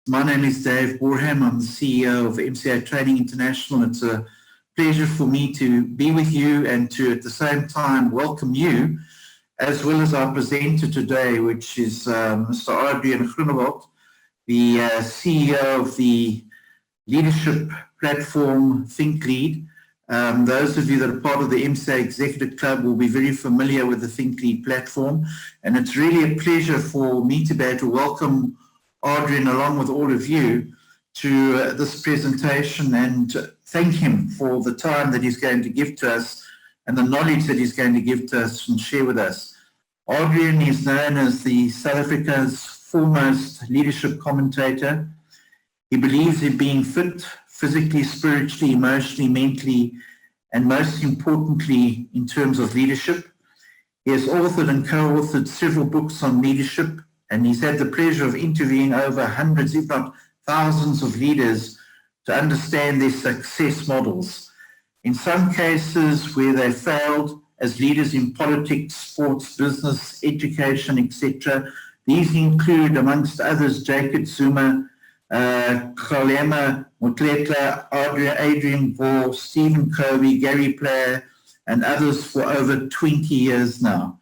My name is Dave Borham. I'm the CEO of MCA Training International. It's a pleasure for me to be with you and to at the same time welcome you, as well as our presenter today, which is Mr. Adriaan Groenewald, the CEO of the leadership platform ThinkLead. Those of you that are part of the MCA Executive Club will be very familiar with the ThinkLead platform, and it's really a pleasure for me to be able to welcome Adriaan along with all of you to this presentation and thank him for the time that he's going to give to us and the knowledge that he's going to give to us and share with us. Adriaan is known as the South Africa's foremost leadership commentator. He believes in being fit physically, spiritually, emotionally, mentally, and most importantly, in terms of leadership. He has authored and co-authored several books on leadership, and he's had the pleasure of interviewing over hundreds, if not thousands of leaders to understand their success models. In some cases where they failed as leaders in politics, sports, business, education, etc. These include, amongst others, Jacob Zuma, Kgalema Motlekla, Adriaan Vore, Stephen Covey, Gary Player, and others for over 20 years now.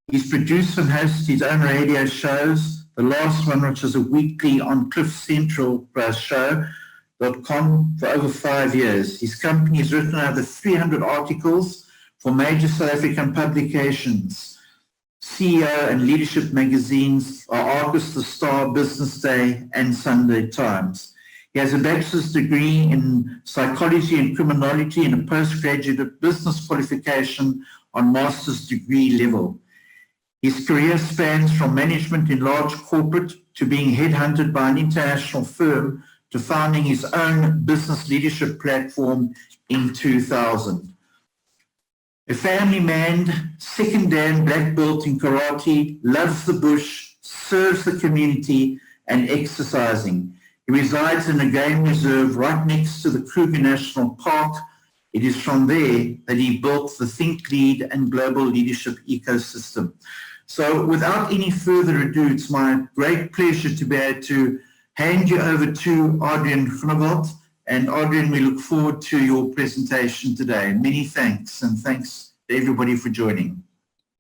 He's produced and hosted his own radio shows, the last one, which is a weekly on cliffcentral.show.com for over 5 years. His company has written over 300 articles for major South African publications. CEO and leadership magazines are Argus, The Star, Business Day, and Sunday Times. He has a bachelor's degree in psychology and criminology and a postgraduate business qualification on master's degree level. His career spans from management in large corporate to being headhunted by an international firm to founding his own business leadership platform in 2000. A family man, second Dan black belt in karate, loves the bush, serves the community, and exercising. He resides in a game reserve right next to the Kruger National Park. It is from there that he built the ThinkLead and global leadership ecosystem. So without any further ado, it's my great pleasure to be able to hand you over to Adriaan Groenewald. And Adriaan, we look forward to your presentation today. Many thanks, and thanks to everybody for joining.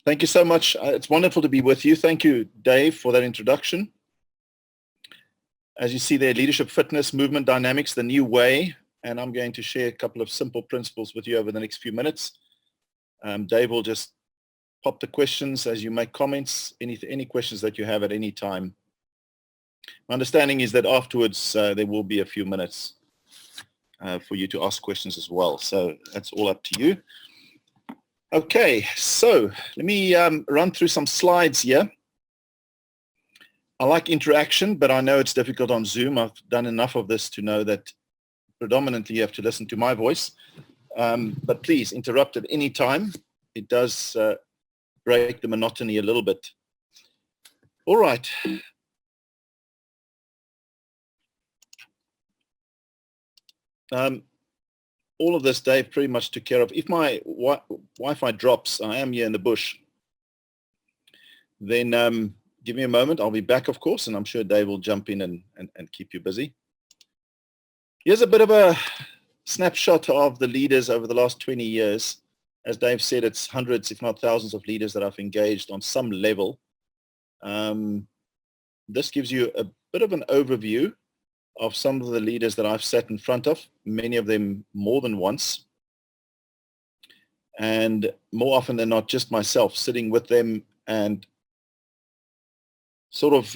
Thank you so much. It's wonderful to be with you. Thank you, Dave, for that introduction. As you see there, leadership, fitness, movement dynamics, the new way. And I'm going to share a couple of simple principles with you over the next few minutes. Dave will just pop the questions as you make comments, any questions that you have at any time. My understanding is that afterwards there will be a few minutes for you to ask questions as well. So that's all up to you. Okay, so let me run through some slides here. I like interaction, but I know it's difficult on Zoom. I've done enough of this to know that predominantly you have to listen to my voice. But please interrupt at any time. It does break the monotony a little bit. All right. All of this Dave pretty much took care of. If my Wi-Fi drops, I am here in the bush, then give me a moment. I'll be back, of course, and I'm sure Dave will jump in and keep you busy. Here's a bit of a snapshot of the leaders over the last 20 years. As Dave said, it's hundreds, if not thousands of leaders that I've engaged on some level. This gives you a bit of an overview of some of the leaders that I've sat in front of, many of them more than once. And more often than not, just myself sitting with them and sort of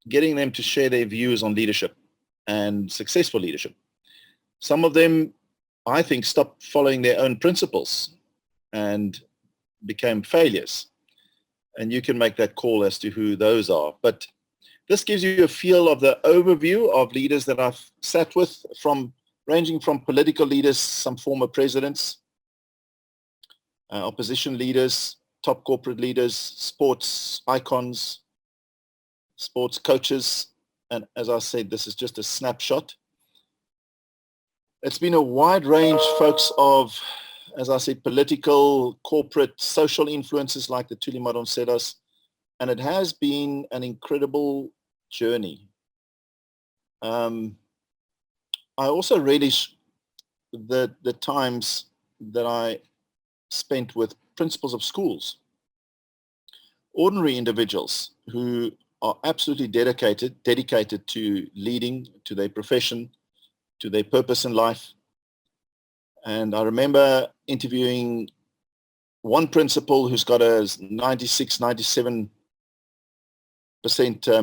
getting them to share their views on leadership and successful leadership. Some of them, I think, stopped following their own principles and became failures. And you can make that call as to who those are. But this gives you a feel of the overview of leaders that I've sat with, ranging from political leaders, some former presidents, opposition leaders, top corporate leaders, sports icons, sports coaches. And as I said, this is just a snapshot. It's been a wide range, folks, of, as I said, political, corporate, social influences like the Tuli Madoncedas, and it has been an incredible journey. I also relish the times that I spent with principals of schools, ordinary individuals who are absolutely dedicated to leading, to their profession, to their purpose in life. And I remember interviewing one principal who's got a 96, 97%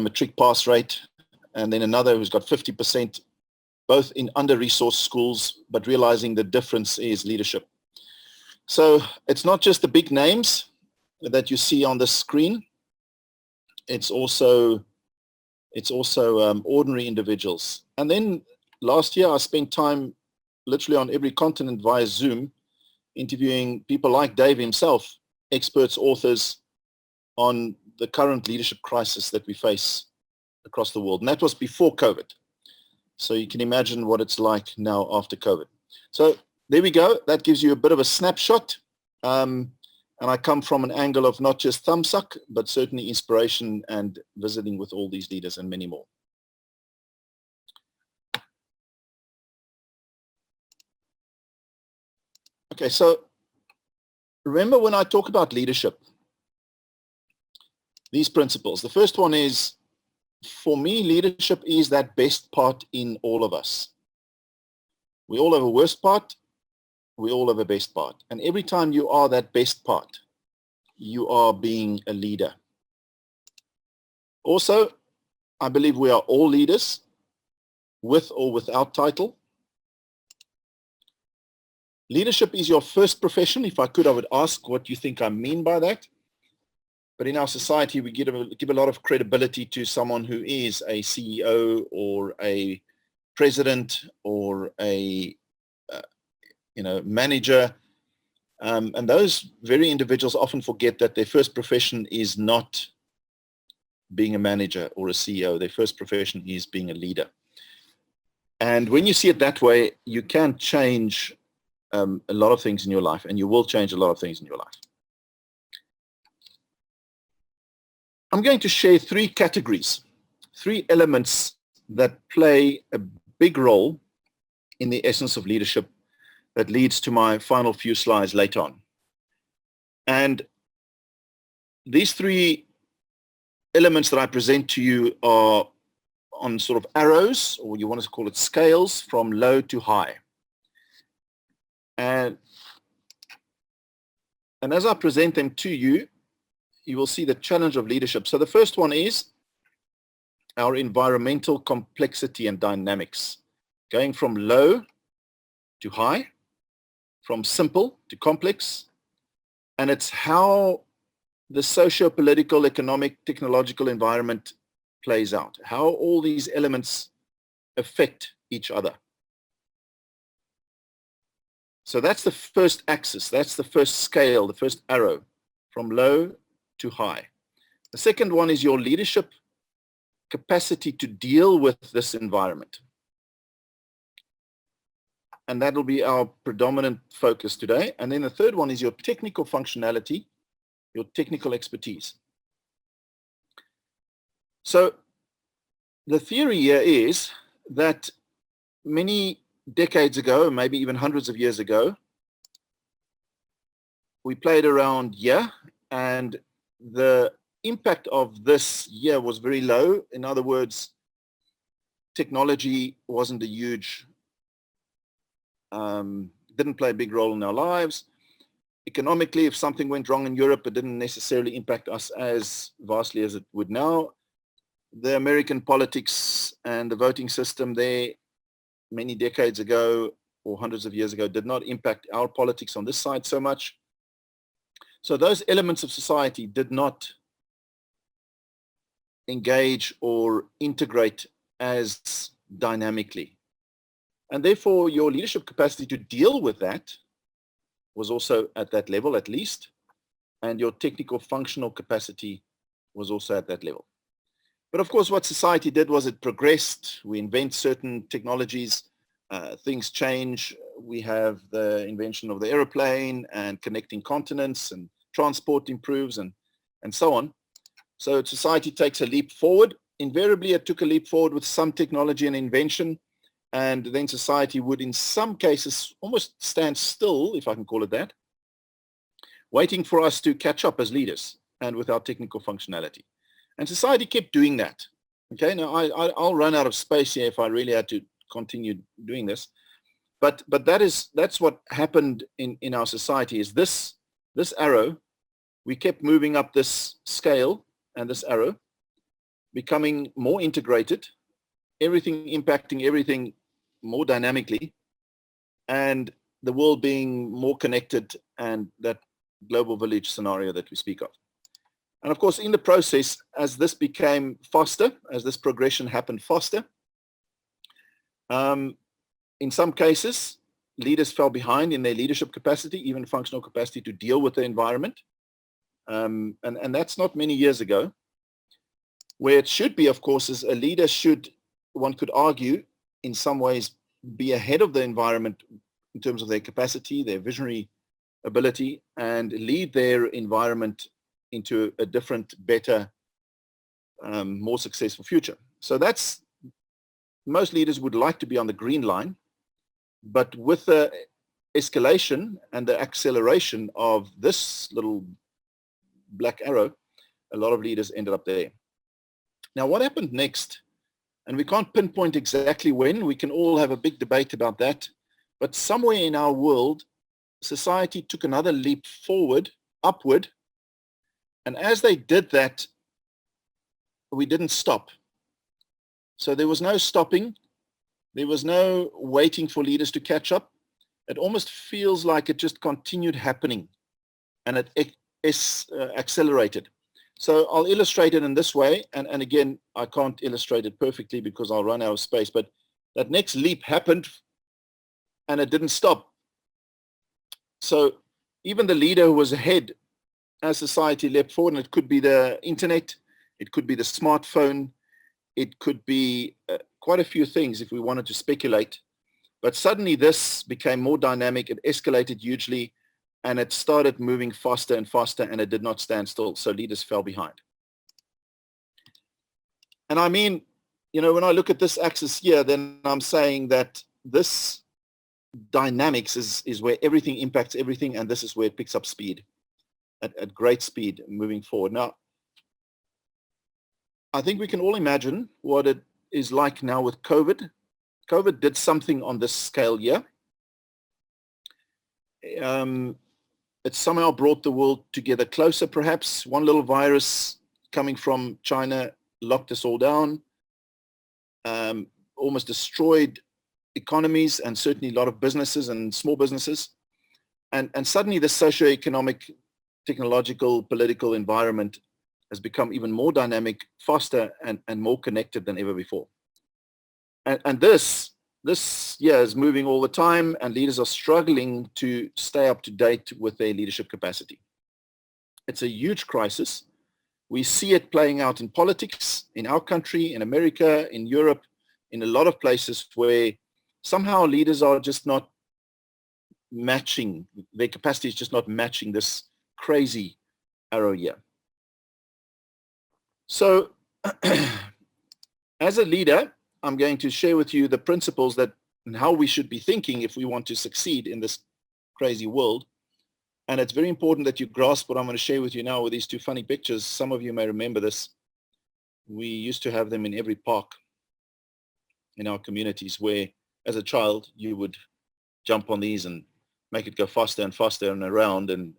matric pass rate, and then another who's got 50%, both in under-resourced schools, but realizing the difference is leadership. So it's not just the big names that you see on the screen. It's also ordinary individuals. And then last year I spent time literally on every continent via Zoom, interviewing people like Dave himself, experts, authors on the current leadership crisis that we face across the world. And that was before COVID. So you can imagine what it's like now after COVID. So there we go. That gives you a bit of a snapshot. And I come from an angle of not just thumbsuck, but certainly inspiration and visiting with all these leaders and many more. Okay, so remember when I talk about leadership, these principles, the first one is, for me, leadership is that best part in all of us. We all have a worst part, we all have a best part. And every time you are that best part, you are being a leader. Also, I believe we are all leaders, with or without title. Leadership is your first profession. If I could, I would ask what you think I mean by that. But in our society, we give a lot of credibility to someone who is a CEO or a president or a manager. And those very individuals often forget that their first profession is not being a manager or a CEO. Their first profession is being a leader. And when you see it that way, you can change a lot of things in your life, and you will change a lot of things in your life. I'm going to share three categories, three elements that play a big role in the essence of leadership that leads to my final few slides later on. And these three elements that I present to you are on sort of arrows, or you want to call it scales, from low to high. And as I present them to you, you will see the challenge of leadership. So the first one is our environmental complexity and dynamics, going from low to high, from simple to complex. And it's how the socio-political, economic, technological environment plays out, how all these elements affect each other. So that's the first axis, that's the first scale, the first arrow, from low to high. The second one is your leadership capacity to deal with this environment. And that'll be our predominant focus today. And then the third one is your technical functionality, your technical expertise. So the theory here is that many decades ago, maybe even hundreds of years ago, we played around here, and the impact of this year was very low. In other words, technology wasn't a huge, didn't play a big role in our lives. Economically, if something went wrong in Europe, it didn't necessarily impact us as vastly as it would now. The American politics and the voting system there many decades ago or hundreds of years ago did not impact our politics on this side so much. So those elements of society did not engage or integrate as dynamically. And therefore, your leadership capacity to deal with that was also at that level, at least. And your technical functional capacity was also at that level. But of course, what society did was it progressed. We invent certain technologies, things change. We have the invention of the airplane and connecting continents, and transport improves, and so on. So society takes a leap forward, invariably it took a leap forward with some technology and invention, and then society would in some cases almost stand still, if I can call it that, waiting for us to catch up as leaders and with our technical functionality. And society kept doing that. Okay, now I'll run out of space here if I really had to continue doing this. But that's what happened in our society, is this arrow, we kept moving up this scale, and this arrow becoming more integrated, everything impacting everything more dynamically, and the world being more connected, and that global village scenario that we speak of. And of course, in the process, as this became faster, as this progression happened faster, in some cases, leaders fell behind in their leadership capacity, even functional capacity to deal with the environment. And that's not many years ago. Where it should be, of course, is a leader should, one could argue, in some ways be ahead of the environment in terms of their capacity, their visionary ability, and lead their environment into a different, better, more successful future. So that's, most leaders would like to be on the green line, but with the escalation and the acceleration of this little black arrow, a lot of leaders ended up there. Now, what happened next? And we can't pinpoint exactly when. We can all have a big debate about that. But somewhere in our world, society took another leap forward, upward. And as they did that, we didn't stop. So there was no stopping. There was no waiting for leaders to catch up. It almost feels like it just continued happening, and it accelerated. So I'll illustrate it in this way. And again, I can't illustrate it perfectly because I'll run out of space. But that next leap happened, and it didn't stop. So even the leader who was ahead as society leapt forward, and it could be the internet, it could be the smartphone, it could be quite a few things if we wanted to speculate. But suddenly this became more dynamic, it escalated hugely, and it started moving faster and faster, and it did not stand still. So leaders fell behind. And I mean, you know, when I look at this axis here, then I'm saying that this dynamics is where everything impacts everything, and this is where it picks up speed, at great speed moving forward. Now, I think we can all imagine what it is like now with COVID. COVID did something on this scale here. It somehow brought the world together closer, perhaps. One little virus coming from China locked us all down, almost destroyed economies, and certainly a lot of businesses and small businesses. And suddenly the socioeconomic, technological, political environment has become even more dynamic, faster, and more connected than ever before. And this year is moving all the time, and leaders are struggling to stay up to date with their leadership capacity. It's a huge crisis. We see it playing out in politics, in our country, in America, in Europe, in a lot of places where somehow leaders are just not matching, their capacity is just not matching this crazy arrow here. So as a leader, I'm going to share with you the principles that and how we should be thinking if we want to succeed in this crazy world. And it's very important that you grasp what I'm going to share with you now with these two funny pictures. Some of you may remember this. We used to have them in every park in our communities where, as a child, you would jump on these and make it go faster and faster and around, and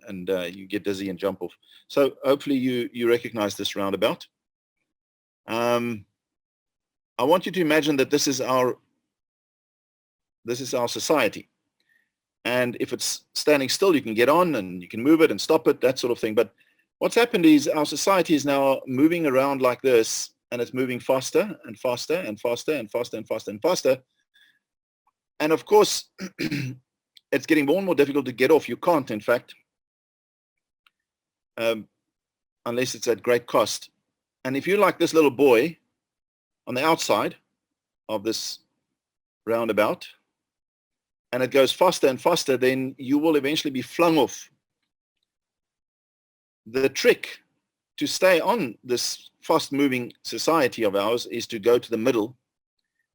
you get dizzy and jump off. So hopefully you recognize this roundabout. I want you to imagine that this is our society. And if it's standing still, you can get on and you can move it and stop it, that sort of thing. But what's happened is our society is now moving around like this, and it's moving faster and faster and faster and faster and faster and faster. And of course, it's getting more and more difficult to get off. You can't, in fact, unless it's at great cost. And if you're like this little boy on the outside of this roundabout, and it goes faster and faster, then you will eventually be flung off. The trick to stay on this fast-moving society of ours is to go to the middle,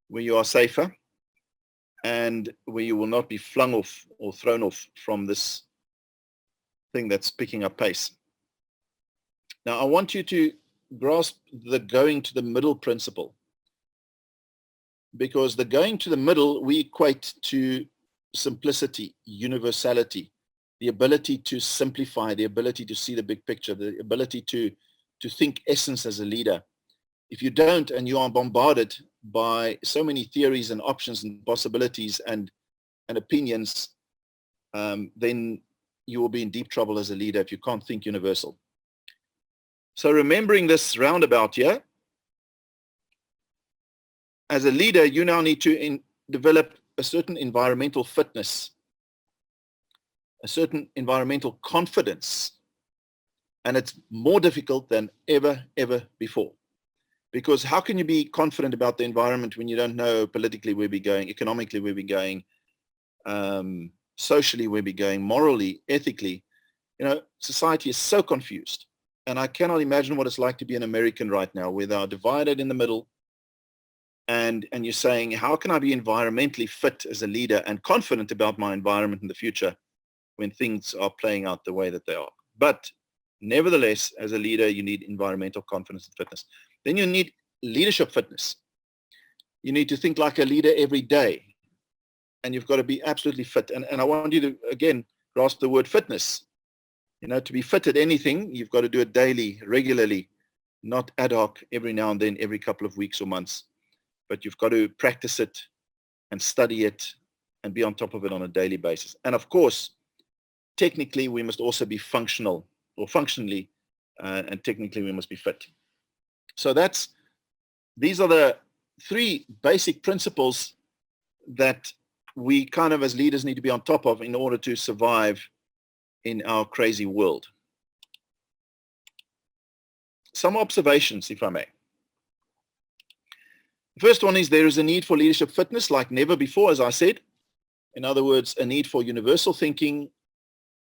where you are safer and where you will not be flung off or thrown off from this thing that's picking up pace. Now, I want you to grasp the going to the middle principle, because the going to the middle we equate to simplicity, universality, the ability to simplify, the ability to see the big picture, the ability to think essence as a leader. If you don't, and you are bombarded by so many theories and options and possibilities and opinions, then you will be in deep trouble as a leader if you can't think universal. So remembering this roundabout here, as a leader, you now need to develop a certain environmental fitness, a certain environmental confidence. And it's more difficult than ever before. Because how can you be confident about the environment when you don't know politically where we're going, economically where we're going, socially where we're going, morally, ethically? You know, society is so confused. And I cannot imagine what it's like to be an American right now, where they are divided in the middle. And you're saying, how can I be environmentally fit as a leader and confident about my environment in the future when things are playing out the way that they are? But nevertheless, as a leader, you need environmental confidence and fitness. Then you need leadership fitness. You need to think like a leader every day. And you've got to be absolutely fit. And I want you to, again, grasp the word fitness. You know, to be fit at anything, you've got to do it daily, regularly, not ad hoc, every now and then, every couple of weeks or months. But you've got to practice it and study it and be on top of it on a daily basis. And of course, technically, we must also be functional, or functionally, and technically we must be fit. So these are the three basic principles that we kind of as leaders need to be on top of in order to survive in our crazy world. Some observations, if I may. The first one is there is a need for leadership fitness like never before, as I said. In other words, a need for universal thinking,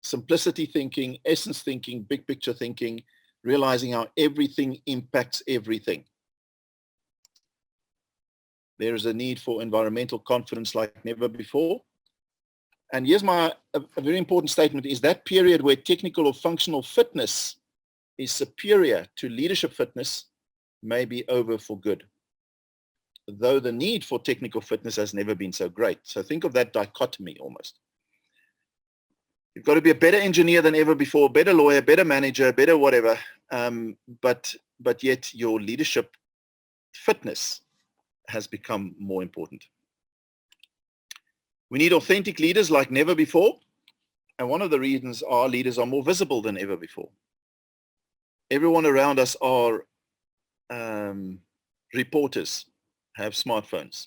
simplicity thinking, essence thinking, big picture thinking, realizing how everything impacts everything. There is a need for environmental confidence like never before. And here's a very important statement, is that period where technical or functional fitness is superior to leadership fitness may be over for good, though the need for technical fitness has never been so great. So think of that dichotomy almost. You've got to be a better engineer than ever before, better lawyer, better manager, better whatever, but yet your leadership fitness has become more important. We need authentic leaders like never before, and one of the reasons our leaders are more visible than ever before. Everyone around us are reporters, have smartphones.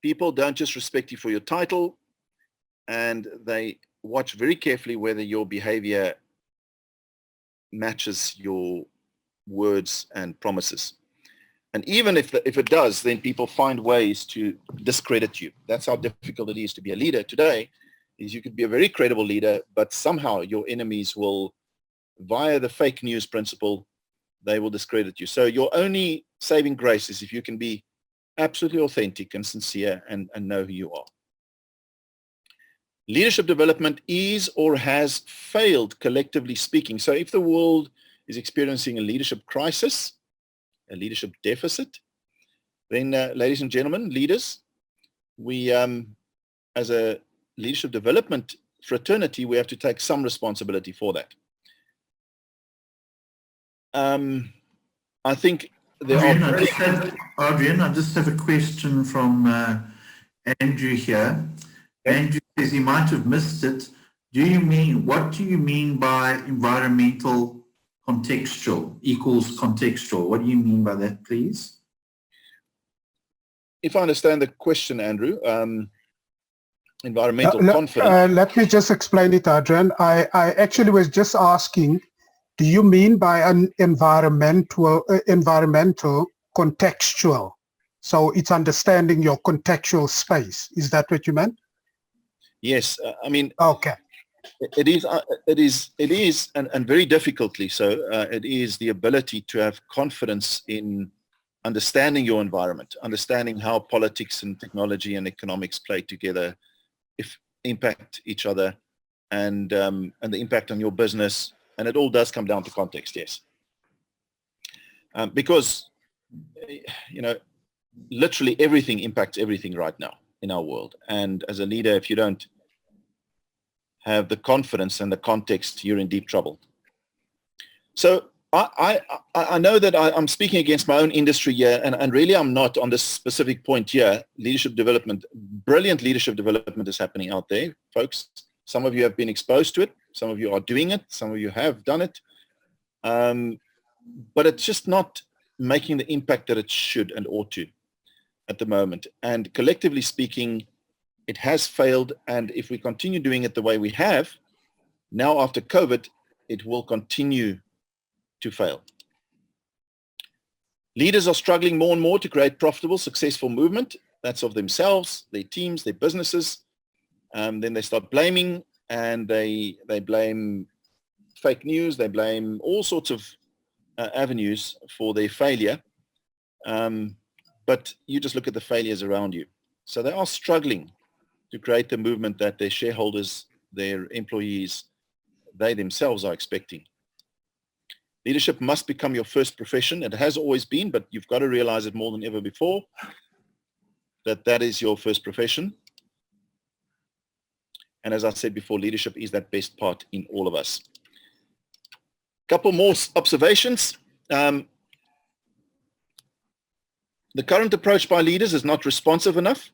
People don't just respect you for your title, and they watch very carefully whether your behavior matches your words and promises. And even if it does, then people find ways to discredit you. That's how difficult it is to be a leader today, is you could be a very credible leader, but somehow your enemies will, via the fake news principle, they will discredit you. So your only saving grace is if you can be absolutely authentic and sincere and know who you are. Leadership development is or has failed, collectively speaking. So if the world is experiencing a leadership crisis, a leadership deficit, then ladies and gentlemen, leaders, we as a leadership development fraternity, we have to take some responsibility for that. I think there Adriaan, I just have a question from Andrew here. Andrew says he might have missed it. What do you mean by environmental contextual equals contextual? What do you mean by that, please? If I understand the question, Andrew, environmental confidence. Let me just explain it, Adriaan. I actually was just asking, do you mean by an environmental contextual? So it's understanding your contextual space. Is that what you meant? Yes. I mean, okay. It is, and very difficultly so. It is the ability to have confidence in understanding your environment, understanding how politics and technology and economics play together, impact each other, and the impact on your business. And it all does come down to context, yes. Because, literally everything impacts everything right now in our world. And as a leader, if you don't have the confidence and the context, you're in deep trouble. So I know that I'm speaking against my own industry here, and really I'm not on this specific point here. Leadership development, brilliant leadership development is happening out there, folks. Some of you have been exposed to it. Some of you are doing it. Some of you have done it. But it's just not making the impact that it should and ought to at the moment. And collectively speaking, it has failed. And if we continue doing it the way we have, now after COVID, it will continue to fail. Leaders are struggling more and more to create profitable, successful movement. That's of themselves, their teams, their businesses. Then they start blaming, and they blame fake news. They blame all sorts of avenues for their failure. But you just look at the failures around you. So they are struggling to create the movement that their shareholders, their employees, they themselves are expecting. Leadership must become your first profession. It has always been, but you've got to realize it more than ever before, that is your first profession. And as I said before, leadership is that best part in all of us. Couple more observations. The current approach by leaders is not responsive enough.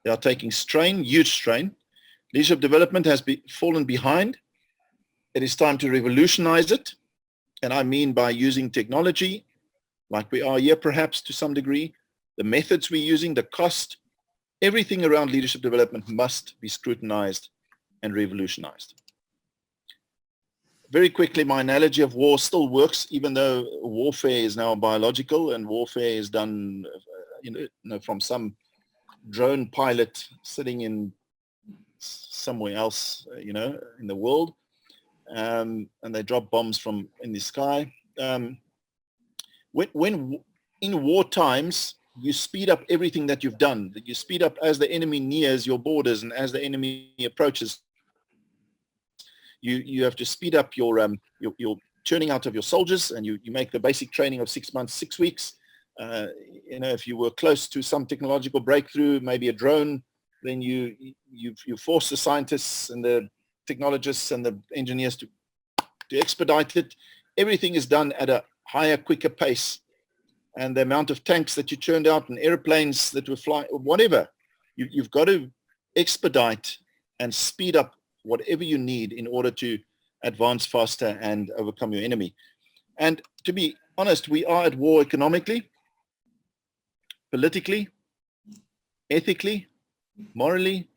They are taking strain, huge strain. Leadership development has fallen behind. It is time to revolutionize it. And I mean by using technology, like we are here perhaps to some degree, the methods we're using, the cost, everything around leadership development must be scrutinized and revolutionized. Very quickly, my analogy of war still works, even though warfare is now biological and warfare is done from some drone pilot sitting in somewhere else, in the world. And they drop bombs from in the sky. When in war times, you speed up everything that you've done. You speed up as the enemy nears your borders and as the enemy approaches. You have to speed up your churning out of your soldiers, and you make the basic training of 6 months, 6 weeks. If you were close to some technological breakthrough, maybe a drone, then you force the scientists and the technologists and the engineers to expedite it. Everything is done at a higher, quicker pace. And the amount of tanks that you churned out and airplanes that were flying, whatever, you've got to expedite and speed up whatever you need in order to advance faster and overcome your enemy. And to be honest, we are at war economically, politically, ethically, morally,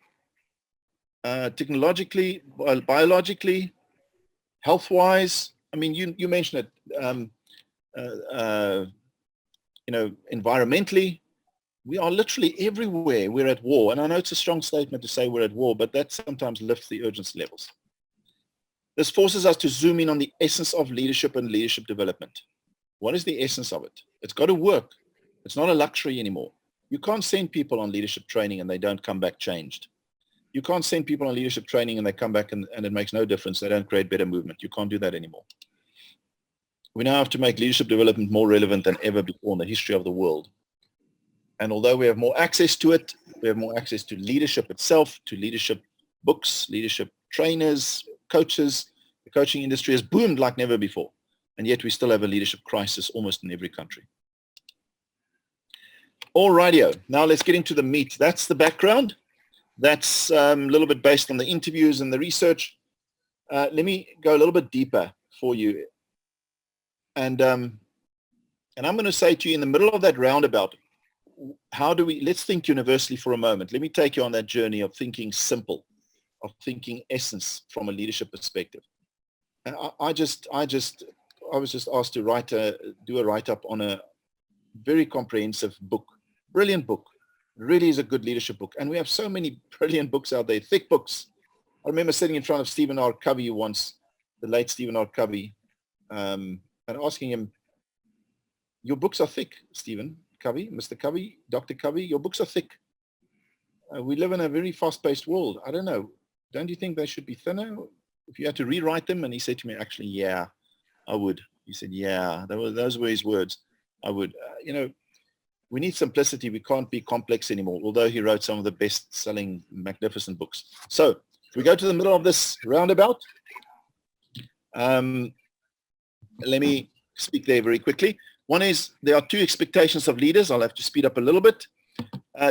technologically, biologically, health-wise. I mean, you mentioned it, environmentally. We are literally everywhere. We're at war. And I know it's a strong statement to say we're at war, but that sometimes lifts the urgency levels. This forces us to zoom in on the essence of leadership and leadership development. What is the essence of it? It's got to work. It's not a luxury anymore. You can't send people on leadership training and they don't come back changed. You can't send people on leadership training and they come back and it makes no difference. They don't create better movement. You can't do that anymore. We now have to make leadership development more relevant than ever before in the history of the world. And although we have more access to it, we have more access to leadership itself, to leadership books, leadership trainers, coaches. The coaching industry has boomed like never before. And yet we still have a leadership crisis almost in every country. All rightio. Now let's get into the meat. That's the background. That's a little bit based on the interviews and the research. Let me go a little bit deeper for you. And I'm going to say to you in the middle of that roundabout, let's think universally for a moment. Let me take you on that journey of thinking simple, of thinking essence from a leadership perspective. And I was just asked to do a write-up on a very comprehensive book, brilliant book. It really is a good leadership book. And we have so many brilliant books out there, thick books I remember sitting in front of Stephen R. Covey once, the late Stephen R. Covey, and asking him, your books are thick, Stephen Covey, Mr. Covey, Dr. Covey, your books are thick. We live in a very fast-paced world. I don't know. Don't you think they should be thinner if you had to rewrite them? And he said to me, actually, yeah, I would. He said, yeah, those were his words. I would. We need simplicity. We can't be complex anymore, although he wrote some of the best-selling, magnificent books. So if we go to the middle of this roundabout, let me speak there very quickly. One is there are two expectations of leaders. I'll have to speed up a little bit.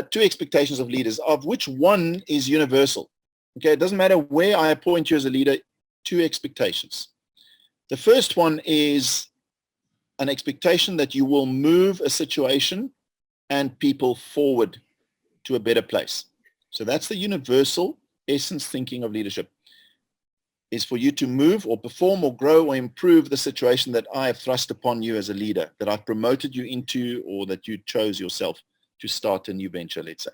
Two expectations of leaders, of which one is universal. Okay, it doesn't matter where I appoint you as a leader, two expectations. The first one is an expectation that you will move a situation and people forward to a better place. So that's the universal essence thinking of leadership, is for you to move or perform or grow or improve the situation that I have thrust upon you as a leader, that I've promoted you into, or that you chose yourself to start a new venture, let's say.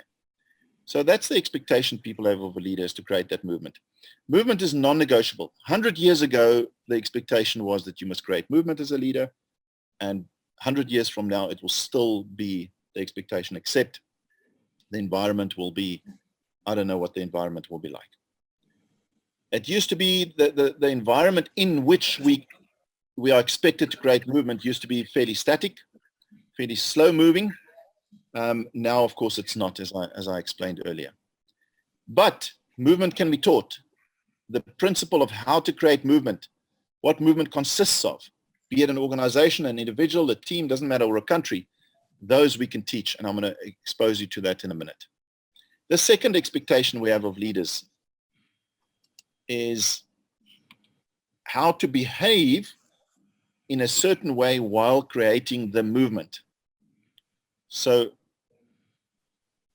So that's the expectation people have of a leader, is to create that movement. Movement is non-negotiable. 100 years ago, the expectation was that you must create movement as a leader, and 100 years from now, it will still be the expectation, except the environment will be, I don't know what the environment will be like. It used to be the environment in which we are expected to create movement used to be fairly static, fairly slow moving. Now, of course, it's not, as I explained earlier. But movement can be taught. The principle of how to create movement, what movement consists of, be it an organization, an individual, a team, doesn't matter, or a country, those we can teach, and I'm going to expose you to that in a minute. The second expectation we have of leaders is how to behave in a certain way while creating the movement. So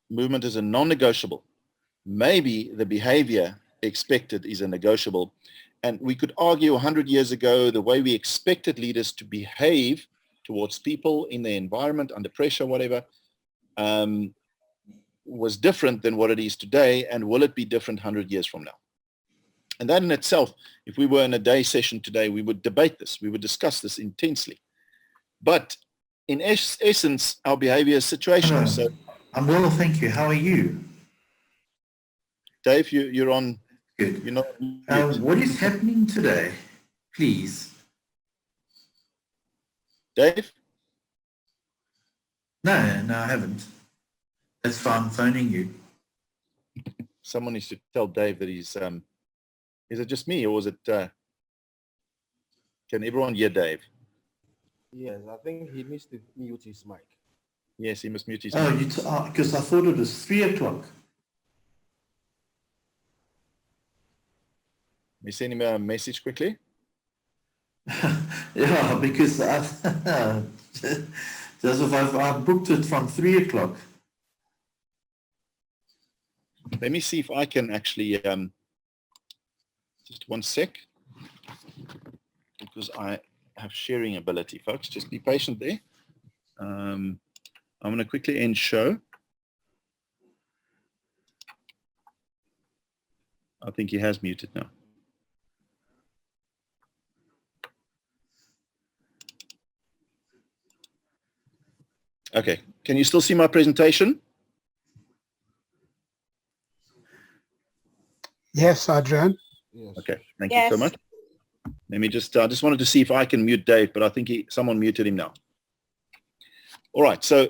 movement is a non-negotiable. Maybe the behavior expected is a negotiable. And we could argue 100 years ago, the way we expected leaders to behave towards people in the environment, under pressure, whatever, was different than what it is today. And will it be different 100 years from now? And that in itself, if we were in a day session today, we would debate this. We would discuss this intensely. But in essence, our behavior is situational. Hello. So, I'm well, thank you. How are you? Dave, you're on. Good. You're not. What is happening today? Please. Dave? No, I haven't. That's why I'm phoning you. Someone needs to tell Dave that he's. Is it just me, or is it? Can everyone hear Dave? Yes, I think he needs to mute his mic. Yes, he must mute his Oh, mic. because I thought it was 3 o'clock. Let me send him a message quickly. Yeah, because Joseph, I've booked it from 3 o'clock. Let me see if I can actually. Just one sec, because I have sharing ability, folks. Just be patient there. I'm going to quickly end show. I think he has muted now. Okay, can you still see my presentation? Yes, Adriaan. Yes. Okay, thank you so much. Let me just, I just wanted to see if I can mute Dave, but I think someone muted him now. All right, so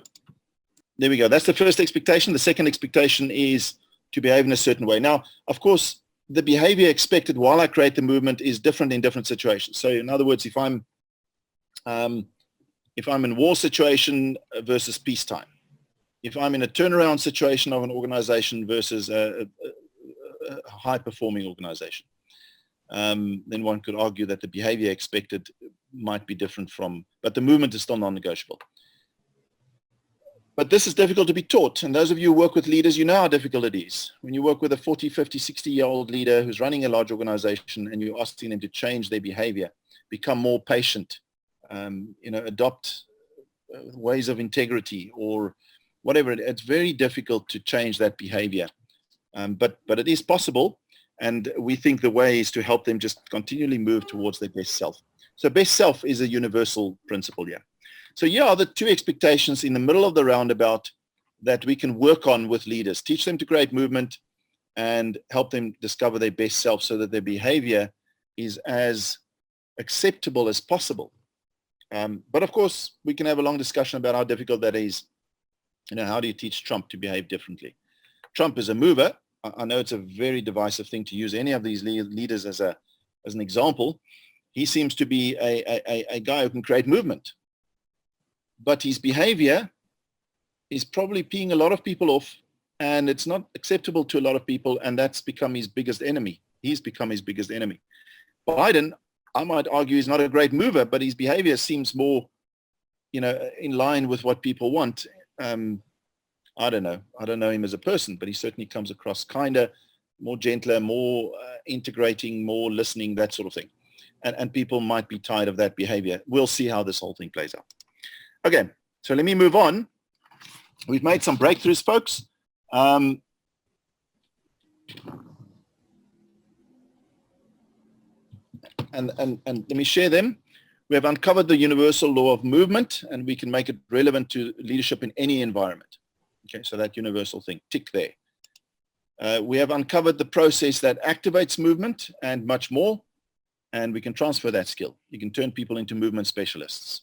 there we go. That's the first expectation. The second expectation is to behave in a certain way. Now, of course, the behavior expected while I create the movement is different in different situations. So in other words, if I'm in war situation versus peacetime, if I'm in a turnaround situation of an organization versus a high-performing organization, then one could argue that the behavior expected might be different but the movement is still non-negotiable. But this is difficult to be taught. And those of you who work with leaders, you know how difficult it is. When you work with a 40, 50, 60-year-old leader who's running a large organization and you're asking them to change their behavior, become more patient, adopt ways of integrity or whatever, it's very difficult to change that behavior. But it is possible. And we think the way is to help them just continually move towards their best self. So best self is a universal principle here. So here are the two expectations in the middle of the roundabout that we can work on with leaders. Teach them to create movement and help them discover their best self so that their behavior is as acceptable as possible. But of course, we can have a long discussion about how difficult that is. How do you teach Trump to behave differently? Trump is a mover. I know it's a very divisive thing to use any of these leaders as an example. He seems to be a guy who can create movement. But his behavior is probably peeing a lot of people off, and it's not acceptable to a lot of people, and that's become his biggest enemy. He's become his biggest enemy. Biden, I might argue, is not a great mover, but his behavior seems more, in line with what people want. I don't know. I don't know him as a person, but he certainly comes across kinder, more gentler, more integrating, more listening, that sort of thing. And people might be tired of that behavior. We'll see how this whole thing plays out. Okay, so let me move on. We've made some breakthroughs, folks. And let me share them. We have uncovered the universal law of movement, and we can make it relevant to leadership in any environment. Okay, so that universal thing, tick there. We have uncovered the process that activates movement and much more, and we can transfer that skill. You can turn people into movement specialists.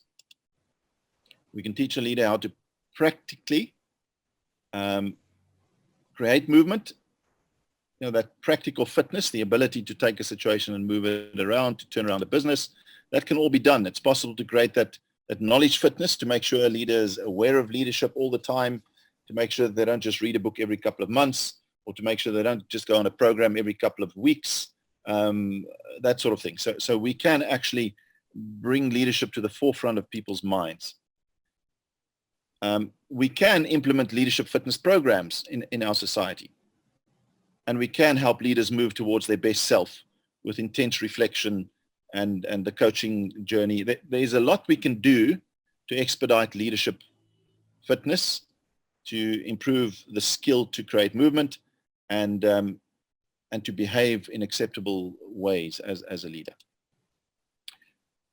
We can teach a leader how to practically create movement, that practical fitness, the ability to take a situation and move it around, to turn around a business. That can all be done. It's possible to create that knowledge fitness, to make sure a leader is aware of leadership all the time, to make sure that they don't just read a book every couple of months, or to make sure they don't just go on a program every couple of weeks, that sort of thing. So we can actually bring leadership to the forefront of people's minds. We can implement leadership fitness programs in our society. And we can help leaders move towards their best self with intense reflection and the coaching journey. There's a lot we can do to expedite leadership fitness, to improve the skill to create movement, and to behave in acceptable ways as a leader.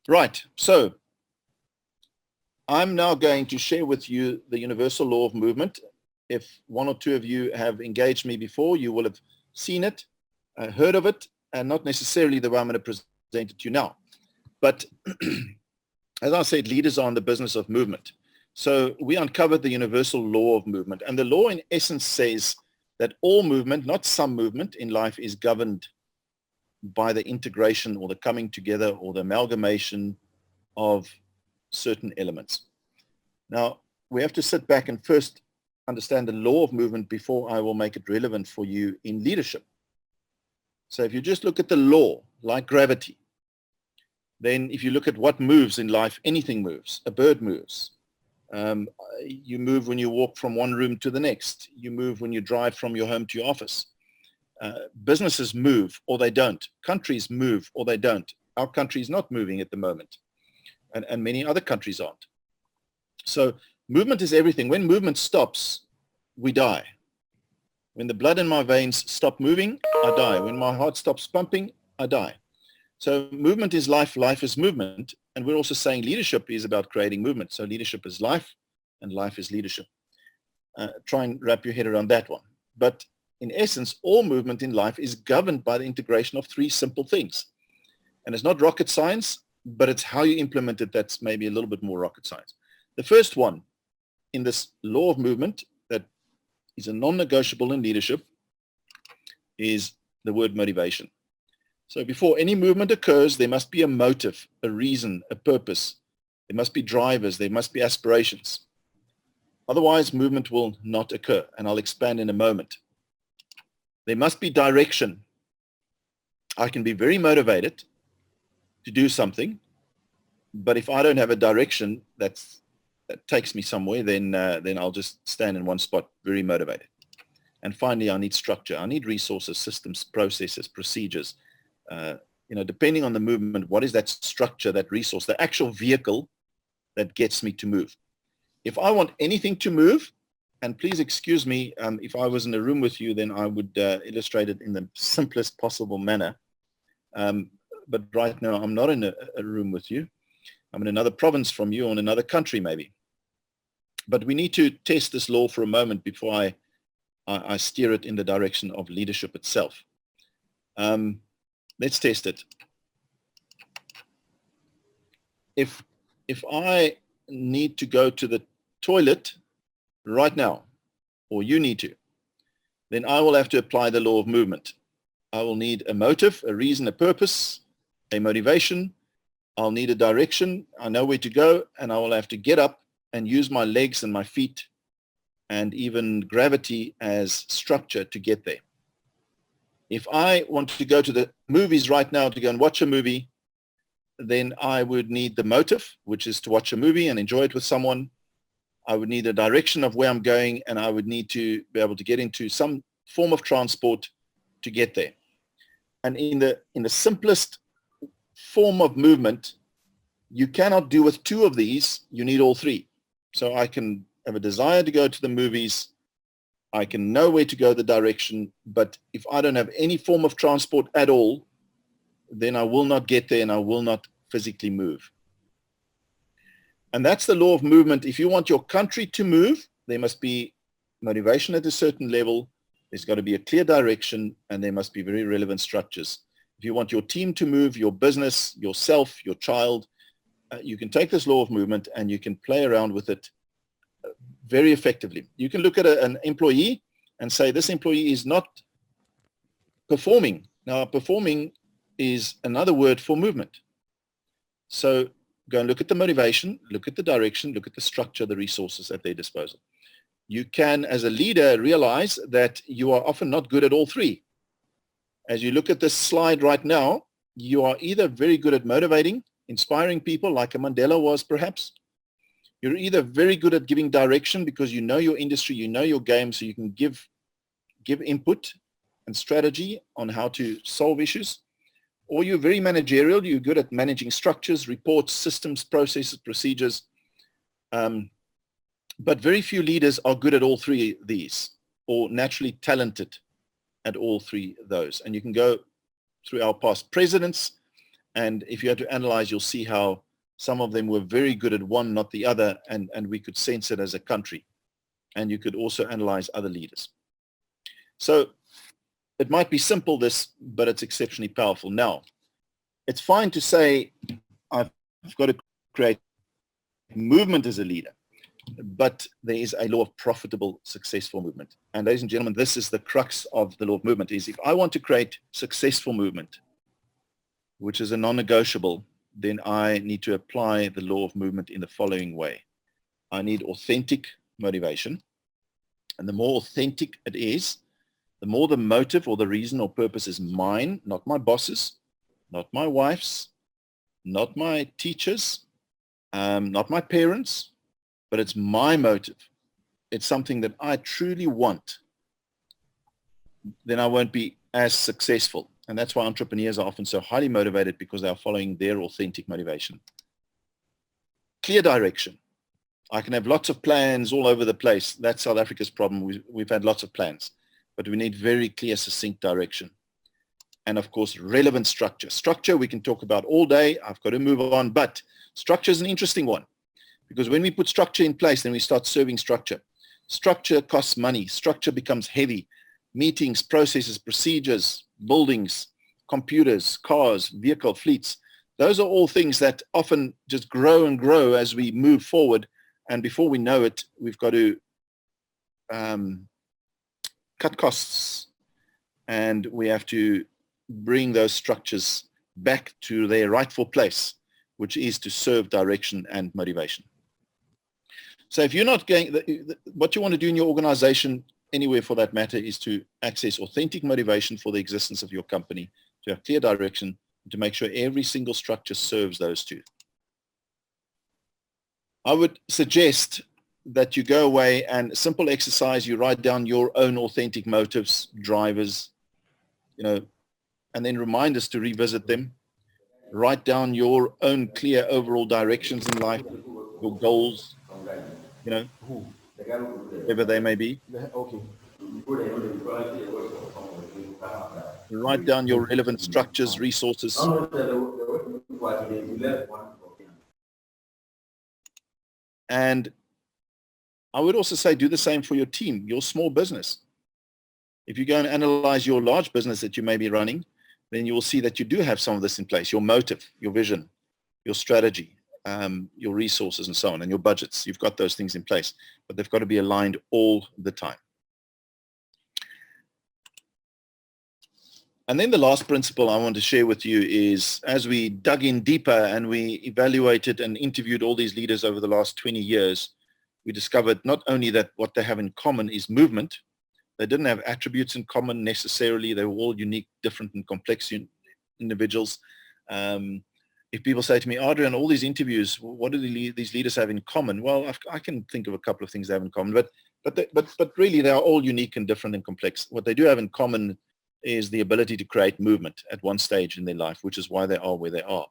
Right, so I'm now going to share with you the universal law of movement. If one or two of you have engaged me before, you will have seen it, heard of it, and not necessarily the way I'm going to present it to you now. But as I said, leaders are in the business of movement. So we uncovered the universal law of movement. And the law in essence says that all movement, not some movement in life, is governed by the integration or the coming together or the amalgamation of certain elements. Now, we have to sit back and first understand the law of movement before I will make it relevant for you in leadership. So if you just look at the law, like gravity, then if you look at what moves in life, anything moves. A bird moves. You move when you walk from one room to the next. You move when you drive from your home to your office. Businesses move or they don't. Countries move or they don't. Our country is not moving at the moment, and many other countries aren't. So movement is everything. When movement stops, we die. When the blood in my veins stop moving, I die. When my heart stops pumping, I die. So movement is life, life is movement. And we're also saying leadership is about creating movement. So leadership is life and life is leadership. Try and wrap your head around that one. But in essence, all movement in life is governed by the integration of three simple things. And it's not rocket science, but it's how you implement it that's maybe a little bit more rocket science. The first one in this law of movement that is a non-negotiable in leadership is the word motivation. So before any movement occurs, there must be a motive, a reason, a purpose. There must be drivers. There must be aspirations. Otherwise, movement will not occur, and I'll expand in a moment. There must be direction. I can be very motivated to do something, but if I don't have a direction that takes me somewhere, then I'll just stand in one spot, very motivated. And finally, I need structure. I need resources, systems, processes, procedures. Depending on the movement, what is that structure, that resource, the actual vehicle that gets me to move? If I want anything to move, and please excuse me, if I was in a room with you, then I would illustrate it in the simplest possible manner. But right now, I'm not in a room with you. I'm in another province from you, or in another country maybe. But we need to test this law for a moment before I steer it in the direction of leadership itself. Let's test it. If I need to go to the toilet right now, or you need to, then I will have to apply the law of movement. I will need a motive, a reason, a purpose, a motivation. I'll need a direction. I know where to go, and I will have to get up and use my legs and my feet and even gravity as structure to get there. If I want to go to the movies right now to go and watch a movie, then I would need the motive, which is to watch a movie and enjoy it with someone. I would need a direction of where I'm going, and I would need to be able to get into some form of transport to get there. And in the simplest form of movement, you cannot do with two of these, you need all three. So I can have a desire to go to the movies, I can know where to go, the direction, but if I don't have any form of transport at all, then I will not get there and I will not physically move. And that's the law of movement. If you want your country to move, there must be motivation at a certain level, there's got to be a clear direction, and there must be very relevant structures. If you want your team to move, your business, yourself, your child, you can take this law of movement and you can play around with it very effectively. You can look at an employee and say, this employee is not performing. Now, performing is another word for movement. So go and look at the motivation, look at the direction, look at the structure, the resources at their disposal. You can, as a leader, realize that you are often not good at all three. As you look at this slide right now, you are either very good at motivating, inspiring people like a Mandela was perhaps. You're either very good at giving direction because you know your industry, you know your game, so you can give input and strategy on how to solve issues. Or you're very managerial, you're good at managing structures, reports, systems, processes, procedures. But very few leaders are good at all three of these, or naturally talented at all three of those. And you can go through our past presidents, and if you had to analyze, you'll see how some of them were very good at one, not the other, and we could sense it as a country. And you could also analyze other leaders. So it might be simple, this, but it's exceptionally powerful. Now, it's fine to say, I've got to create movement as a leader, but there is a law of profitable, successful movement. And ladies and gentlemen, this is the crux of the law of movement, is if I want to create successful movement, which is a non-negotiable, then I need to apply the law of movement in the following way. I need authentic motivation. And the more authentic it is, the more the motive or the reason or purpose is mine, not my boss's, not my wife's, not my teachers, not my parents', but it's my motive. It's something that I truly want. Then I won't be as successful. And that's why entrepreneurs are often so highly motivated, because they are following their authentic motivation. Clear direction. I can have lots of plans all over the place. That's South Africa's problem. We've had lots of plans, but we need very clear, succinct direction. And of course, relevant structure. Structure we can talk about all day. I've got to move on, but structure is an interesting one, because when we put structure in place, then we start serving structure. Structure costs money. Structure becomes heavy. Meetings, processes, procedures, buildings, computers, cars, vehicle fleets. Those are all things that often just grow and grow as we move forward. And before we know it, we've got to cut costs, and we have to bring those structures back to their rightful place, which is to serve direction and motivation. So if you're not going, what you want to do in your organization, anywhere for that matter, is to access authentic motivation for the existence of your company, to have clear direction, and to make sure every single structure serves those two. I would suggest that you go away and simple exercise, you write down your own authentic motives, drivers, and then remind us to revisit them. Write down your own clear overall directions in life, your goals, whatever they may be. Okay. Write down your relevant structures, resources. And I would also say do the same for your team, your small business. If you go and analyze your large business that you may be running, then you will see that you do have some of this in place, your motive, your vision, your strategy, your resources and so on, and your budgets. You've got those things in place, but they've got to be aligned all the time. And then the last principle I want to share with you is, as we dug in deeper and we evaluated and interviewed all these leaders over the last 20 years, we discovered not only that what they have in common is movement. They didn't have attributes in common necessarily. They were all unique, different and complex individuals. If people say to me, Adriaan, all these interviews, what do these leaders have in common? Well, I can think of a couple of things they have in common, but really they are all unique and different and complex. What they do have in common is the ability to create movement at one stage in their life, which is why they are where they are.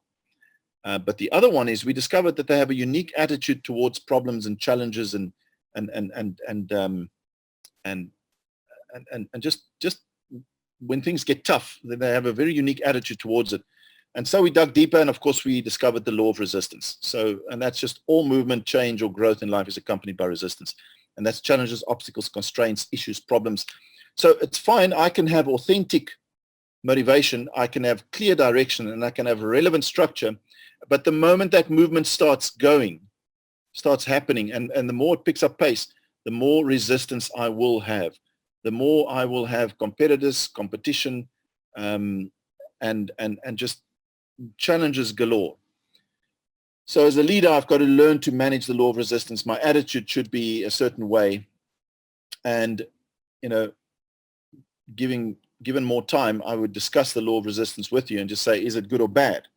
But the other one is we discovered that they have a unique attitude towards problems and challenges and just when things get tough, then they have a very unique attitude towards it. And so we dug deeper, and of course we discovered the law of resistance. And that's just all movement, change, or growth in life is accompanied by resistance. And that's challenges, obstacles, constraints, issues, problems. So it's fine. I can have authentic motivation. I can have clear direction, and I can have a relevant structure. But the moment that movement starts happening, and the more it picks up pace, the more resistance I will have. The more I will have competitors, competition, and just challenges galore. So as a leader, I've got to learn to manage the law of resistance. My attitude should be a certain way. And, given more time, I would discuss the law of resistance with you and just say, is it good or bad?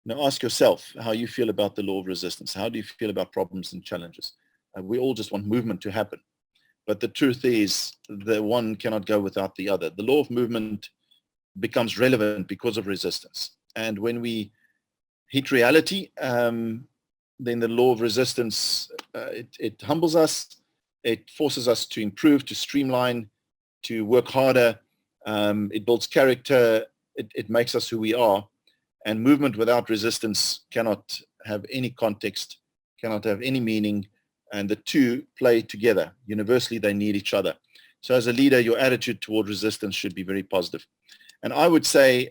Ask yourself how you feel about the law of resistance. How do you feel about problems and challenges? We all just want movement to happen. But the truth is, the one cannot go without the other. The law of movement becomes relevant because of resistance. And when we hit reality, then the law of resistance, it humbles us. It forces us to improve, to streamline, to work harder. It builds character. It makes us who we are. And movement without resistance cannot have any context, cannot have any meaning. And the two play together. Universally, they need each other. So as a leader, your attitude toward resistance should be very positive. And I would say,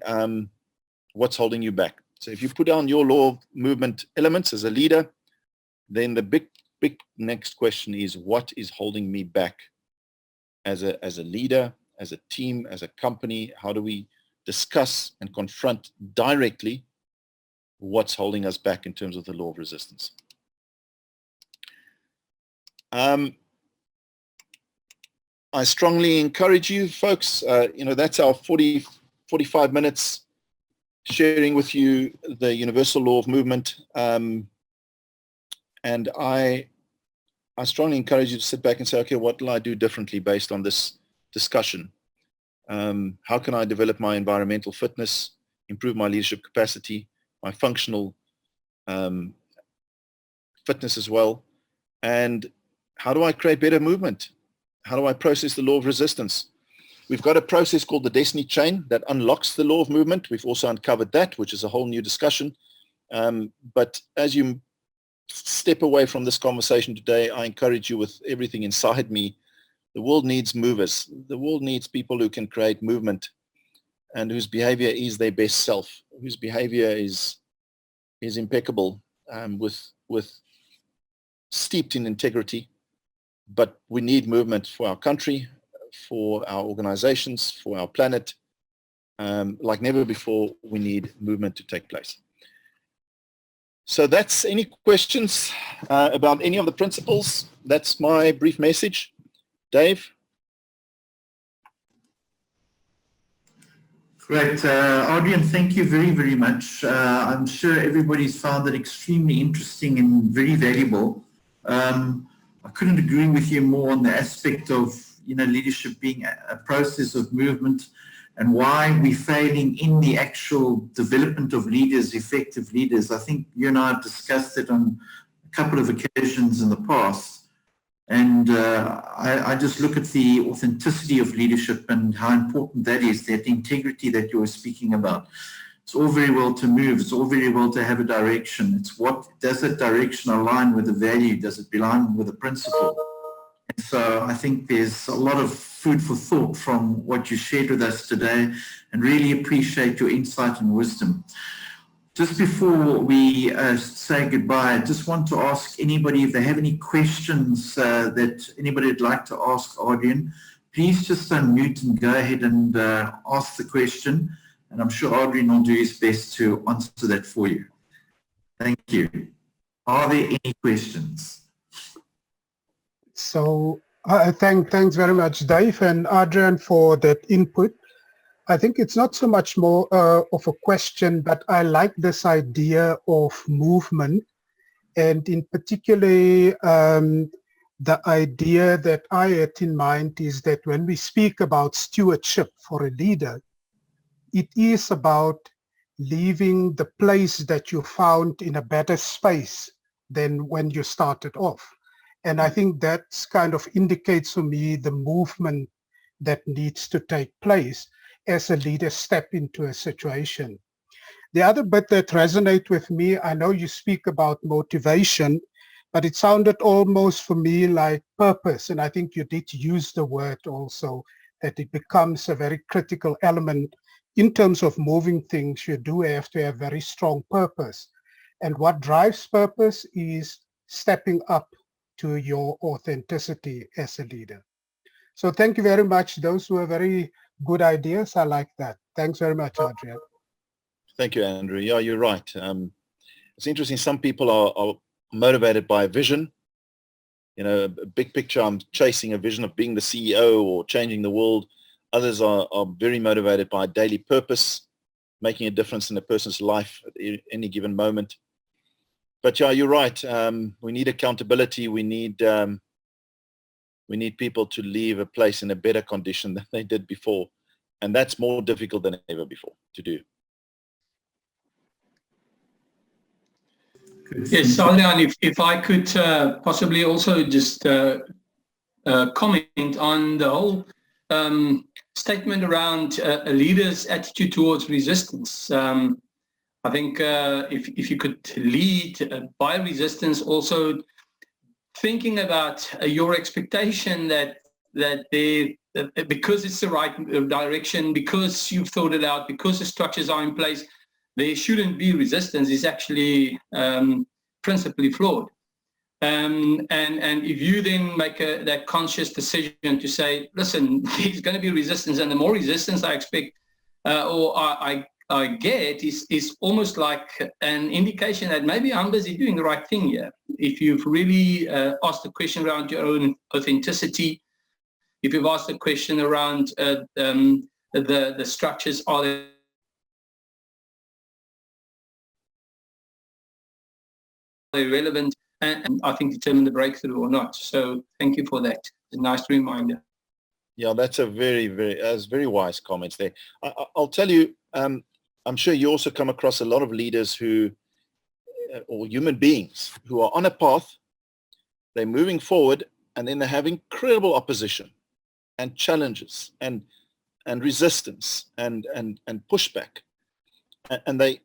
what's holding you back? So if you put down your law of movement elements as a leader, then the big next question is, what is holding me back as a leader, as a team, as a company? How do we discuss and confront directly what's holding us back in terms of the law of resistance? I strongly encourage you folks, that's our 45 minutes sharing with you the universal law of movement. And I strongly encourage you to sit back and say, okay, what will I do differently based on this discussion? How can I develop my environmental fitness, improve my leadership capacity, my functional fitness as well? And how do I create better movement? How do I process the law of resistance? We've got a process called the Destiny Chain that unlocks the law of movement. We've also uncovered that, which is a whole new discussion. But as you step away from this conversation today, I encourage you with everything inside me. The world needs movers. The world needs people who can create movement and whose behavior is their best self, whose behavior is impeccable, with steeped in integrity. But we need movement for our country, for our organizations, for our planet. Like never before, we need movement to take place. So that's any questions about any of the principles. That's my brief message. Dave? Great. Adriaan, thank you very, very much. I'm sure everybody's found it extremely interesting and very valuable. I couldn't agree with you more on the aspect of leadership being a process of movement and why we're failing in the actual development of leaders, effective leaders. I think you and I have discussed it on a couple of occasions in the past. And I just look at the authenticity of leadership and how important that is, that integrity that you were speaking about. It's all very well to move. It's all very well to have a direction. It's what does that direction align with the value? Does it align with the principle? And so I think there's a lot of food for thought from what you shared with us today, and really appreciate your insight and wisdom. Just before we say goodbye, I just want to ask anybody if they have any questions that anybody would like to ask Adriaan, please just unmute and go ahead and ask the question. And I'm sure Adriaan will do his best to answer that for you. Thank you. Are there any questions? So thanks very much, Dave and Adriaan, for that input. I think it's not so much more of a question, but I like this idea of movement, and in particular, the idea that I had in mind is that when we speak about stewardship for a leader, it is about leaving the place that you found in a better space than when you started off. And I think that kind of indicates for me the movement that needs to take place as a leader step into a situation. The other bit that resonates with me, I know you speak about motivation, but it sounded almost for me like purpose. And I think you did use the word also, that it becomes a very critical element in terms of moving things. You do have to have very strong purpose. And what drives purpose is stepping up to your authenticity as a leader. So thank you very much. Those were very good ideas. I like that. Thanks very much, Adriaan. Thank you, Andrew. Yeah, you're right. It's interesting. Some people are motivated by a vision. You know, a big picture. I'm chasing a vision of being the CEO or changing the world. Others are very motivated by daily purpose, making a difference in a person's life at any given moment. But yeah, you're right. We need accountability. We need people to leave a place in a better condition than they did before. And that's more difficult than ever before to do. Yes, Adriaan, if I could possibly also just comment on the whole statement around a leader's attitude towards resistance. I think if you could lead by resistance, also thinking about your expectation that because it's the right direction, because you've thought it out, because the structures are in place, there shouldn't be resistance is actually principally flawed. And if you then make that conscious decision to say, listen, there's going to be resistance, and the more resistance I expect or I get is almost like an indication that maybe I'm busy doing the right thing here. If you've really asked the question around your own authenticity, if you've asked the question around the structures, are they relevant, and I think determine the breakthrough or not. So thank you for that. It's a nice reminder. Yeah, that's a very wise comments there. I'll tell you, I'm sure you also come across a lot of leaders who, or human beings who are on a path, they're moving forward, and then they have incredible opposition and challenges and resistance and pushback. And they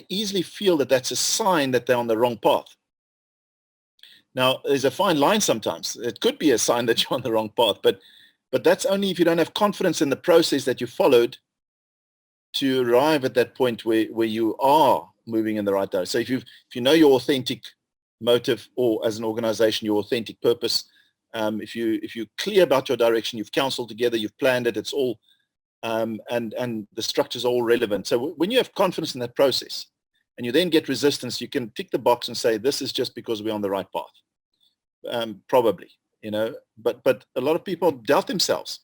easily feel that that's a sign that they're on the wrong path. Now, there's a fine line sometimes. It could be a sign that you're on the wrong path, but that's only if you don't have confidence in the process that you followed to arrive at that point where you are moving in the right direction. So if you know your authentic motive, or as an organization, your authentic purpose, if you're clear about your direction, you've counseled together, you've planned it, it's all, and the structures are all relevant. So when you have confidence in that process and you then get resistance, you can tick the box and say, this is just because we're on the right path. Probably, you know, but a lot of people doubt themselves.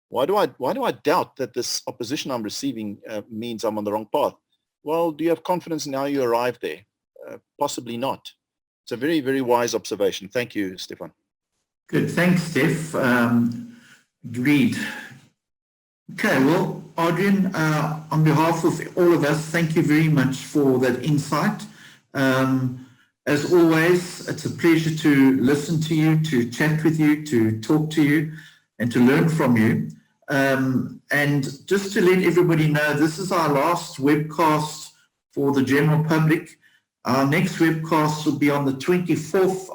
Why do I doubt that this opposition I'm receiving means I'm on the wrong path? Well, do you have confidence in how you arrive there? Possibly not. It's a very, very wise observation. Thank you, Stefan. Good. Thanks, Steph. Agreed. Okay, well, Adriaan, on behalf of all of us, thank you very much for that insight. As always, it's a pleasure to listen to you, to chat with you, to talk to you, and to learn from you. And just to let everybody know, this is our last webcast for the general public. Our next webcast will be on the 24th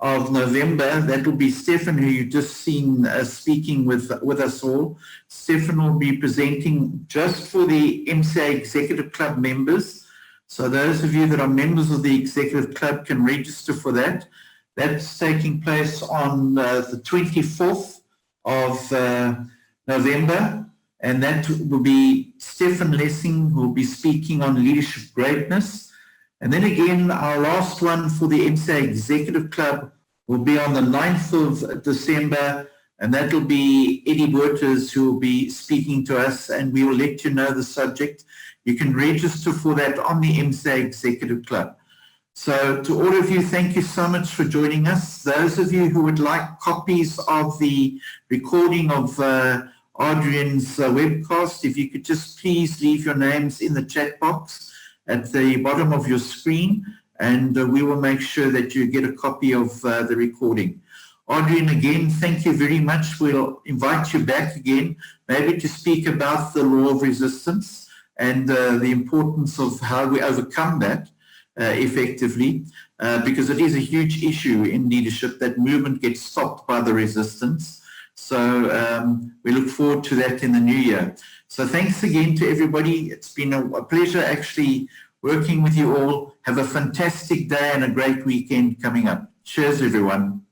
of November. That will be Stefan, who you've just seen speaking with us all. Stefan will be presenting just for the MCA Executive Club members. So those of you that are members of the Executive Club can register for that. That's taking place on the 24th of November. And that will be Stefan Lessing, who will be speaking on leadership greatness. And then again, our last one for the MCA Executive Club will be on the 9th of December, and that will be Eddie Boters, who will be speaking to us, and we will let you know the subject. You can register for that on the MCA Executive Club. So to all of you, thank you so much for joining us. Those of you who would like copies of the recording of Adriaan's webcast, if you could just please leave your names in the chat box at the bottom of your screen, and we will make sure that you get a copy of the recording. Adriaan, again, thank you very much. We'll invite you back again, maybe to speak about the law of resistance and the importance of how we overcome that effectively, because it is a huge issue in leadership that movement gets stopped by the resistance. So we look forward to that in the new year. So thanks again to everybody. It's been a pleasure actually working with you all. Have a fantastic day and a great weekend coming up. Cheers, everyone.